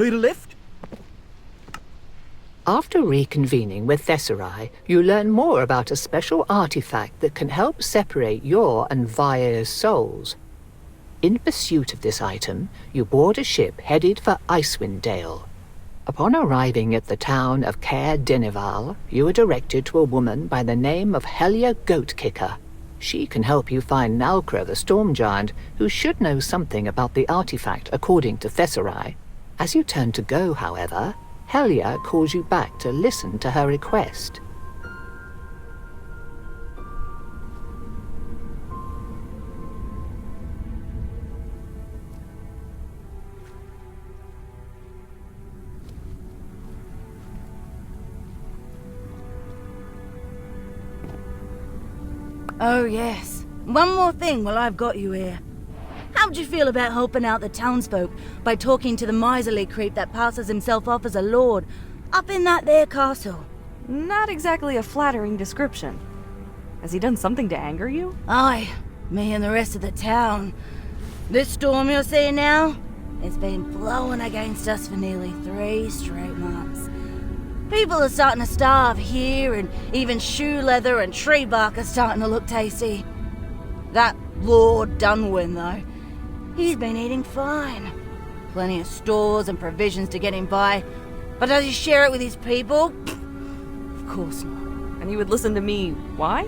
Need a lift? After reconvening with Thesserai, you learn more about a special artifact that can help separate your and Vae's souls. In pursuit of this item, you board a ship headed for Icewind Dale. Upon arriving at the town of Caer Dineval, you are directed to a woman by the name of Helia Goatkicker. She can help you find Nalcra the Storm Giant, who should know something about the artifact according to Thesserai. As you turn to go, however, Helia calls you back to listen to her request. Oh, yes. One more thing while I've got you here. How'd you feel about helping out the townsfolk by talking to the miserly creep that passes himself off as a lord up in that there castle? Not exactly a flattering description. Has he done something to anger you? Aye, me and the rest of the town. This storm you're seeing now, it's been blowing against us for nearly 3 straight months. People are starting to starve here, and even shoe leather and tree bark are starting to look tasty. That Lord Dunwyn, though, he's been eating fine. Plenty of stores and provisions to get him by, but does he share it with his people? Of course not. And he would listen to me. Why?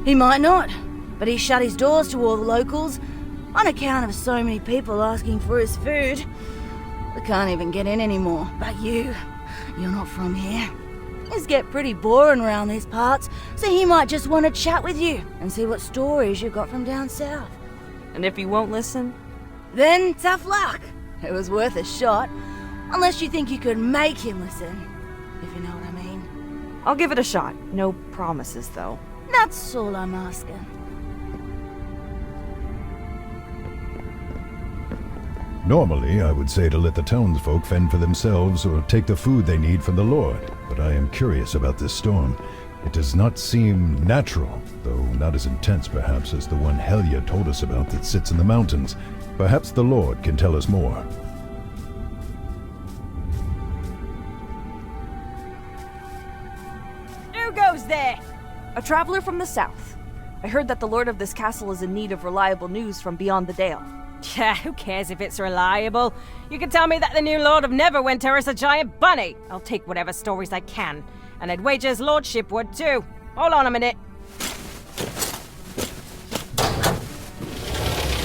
He might not, but he shut his doors to all the locals on account of so many people asking for his food. We can't even get in anymore, but you're not from here. Things get pretty boring around these parts, so he might just want to chat with you and see what stories you've got from down south. And if he won't listen? Then tough luck. It was worth a shot, unless you think you could make him listen, if you know what I mean. I'll give it a shot. No promises, though. That's all I'm asking. Normally, I would say to let the townsfolk fend for themselves or take the food they need from the Lord, but I am curious about this storm. It does not seem natural, though not as intense perhaps as the one Helia told us about that sits in the mountains. Perhaps the Lord can tell us more. Who goes there? A traveler from the south. I heard that the lord of this castle is in need of reliable news from beyond the Dale. Yeah, who cares if it's reliable? You can tell me that the new Lord of Neverwinter is a giant bunny. I'll take whatever stories I can. And I'd wager his lordship would too. Hold on a minute.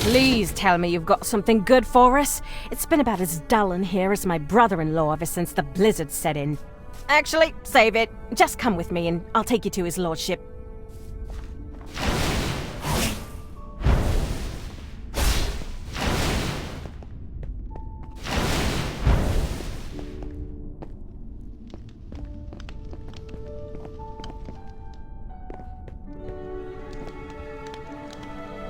Please tell me you've got something good for us. It's been about as dull in here as my brother-in-law ever since the blizzard set in. Actually, save it. Just come with me and I'll take you to his lordship.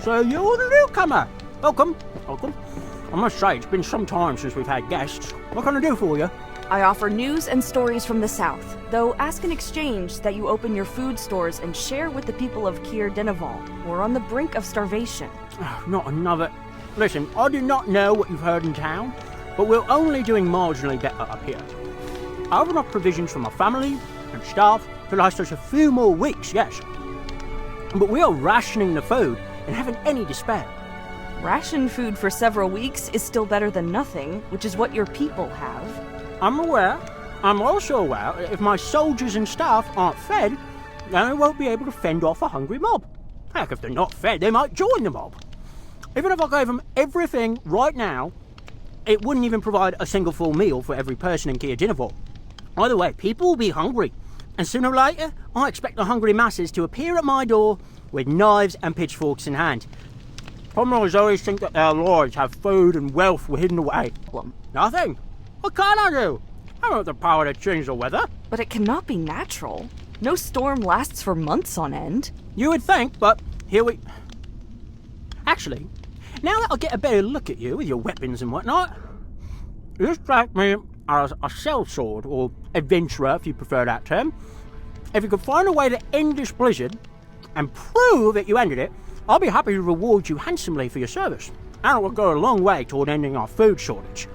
So you're the newcomer. Welcome. I must say, it's been some time since we've had guests. What can I do for you? I offer news and stories from the south, though ask in exchange that you open your food stores and share with the people of Caer Dineval. We're on the brink of starvation. Oh, not another... Listen, I do not know what you've heard in town, but we're only doing marginally better up here. I have enough provisions for my family and staff to last us a few more weeks, yes. But we are rationing the food and haven't any to spare. Ration food for several weeks is still better than nothing, which is what your people have. I'm aware. I'm also aware that if my soldiers and staff aren't fed, then they won't be able to fend off a hungry mob. Heck, if they're not fed, they might join the mob. Even if I gave them everything right now, it wouldn't even provide a single full meal for every person in Caer Dineval. Either way, people will be hungry, and sooner or later, I expect the hungry masses to appear at my door with knives and pitchforks in hand. Commoners always think that their lords have food and wealth hidden away. Nothing. What can I do? I don't have the power to change the weather. But it cannot be natural. No storm lasts for months on end. You would think, but here we... Actually, now that I get a better look at you with your weapons and whatnot, you strike me as a sellsword, or adventurer if you prefer that term. If you could find a way to end this blizzard and prove that you ended it, I'll be happy to reward you handsomely for your service. And it will go a long way toward ending our food shortage.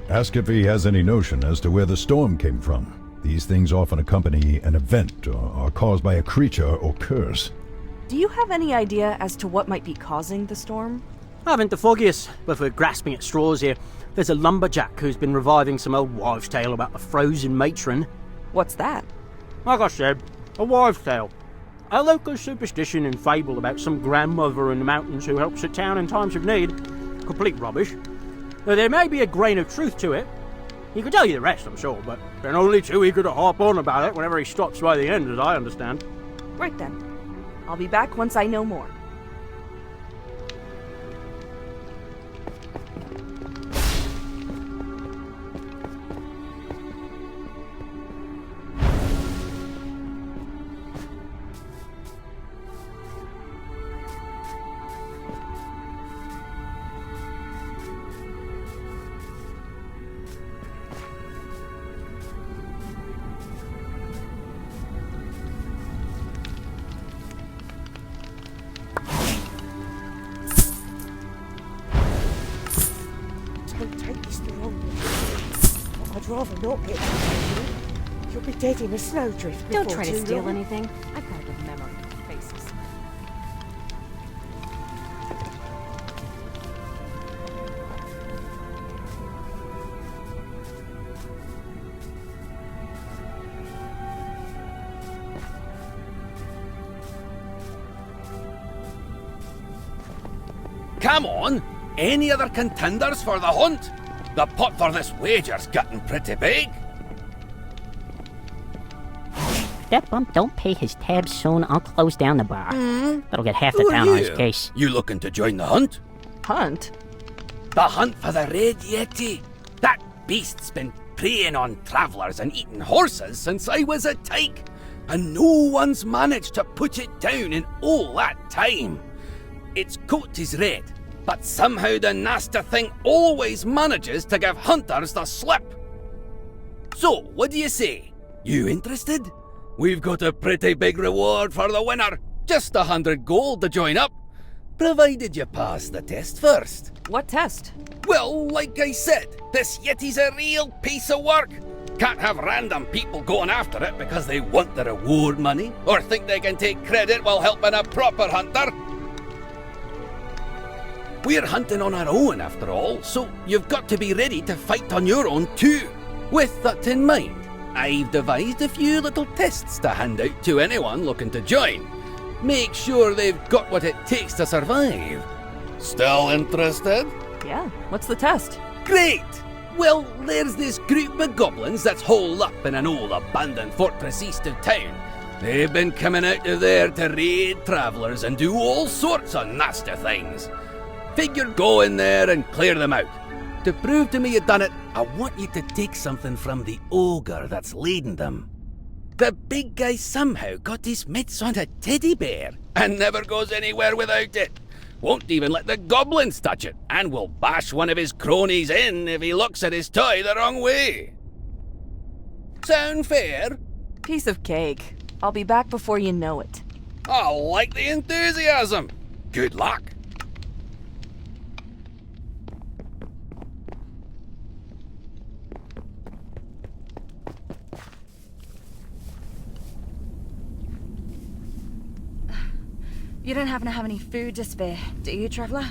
Ask if he has any notion as to where the storm came from. These things often accompany an event or are caused by a creature or curse. Do you have any idea as to what might be causing the storm? I haven't the foggiest, but for grasping at straws here. There's a lumberjack who's been reviving some old wives' tale about a frozen matron. What's that? Like I said, a wives' tale. A local superstition and fable about some grandmother in the mountains who helps a town in times of need. Complete rubbish. Though there may be a grain of truth to it. He could tell you the rest, I'm sure, but they're only too eager to harp on about it whenever he stops by the end, as I understand. Right then. I'll be back once I know more. Don't take this the wrong way. I'd rather not get you. You'll be dead in a snowdrift before Don't try to too steal long. anything. I've got a good memory for faces. Come on! Any other contenders for the hunt? The pot for this wager's getting pretty big. That bump don't pay his tabs soon, I'll close down the bar. That'll get half the Who are town on his you? case. You looking to join the hunt? Hunt? The hunt for the Red Yeti. That beast's been preying on travellers and eating horses since I was a tyke. And no one's managed to put it down in all that time. Its coat is red, but somehow the nasty thing always manages to give hunters the slip. So, what do you say? You interested? We've got a pretty big reward for the winner. Just 100 gold to join up. Provided you pass the test first. What test? Well, like I said, this Yeti's a real piece of work. Can't have random people going after it because they want the reward money or think they can take credit while helping a proper hunter. We're hunting on our own after all, so you've got to be ready to fight on your own too. With that in mind, I've devised a few little tests to hand out to anyone looking to join. Make sure they've got what it takes to survive. Still interested? Yeah, what's the test? Great! Well, there's this group of goblins that's holed up in an old abandoned fortress east of town. They've been coming out of there to raid travellers and do all sorts of nasty things. Figure go in there and clear them out. To prove to me you've done it, I want you to take something from the ogre that's leading them. The big guy somehow got his mitts on a teddy bear and never goes anywhere without it. Won't even let the goblins touch it and will bash one of his cronies in if he looks at his toy the wrong way. Sound fair? Piece of cake. I'll be back before you know it. I like the enthusiasm. Good luck. You don't happen to have any food to spare, do you, traveller?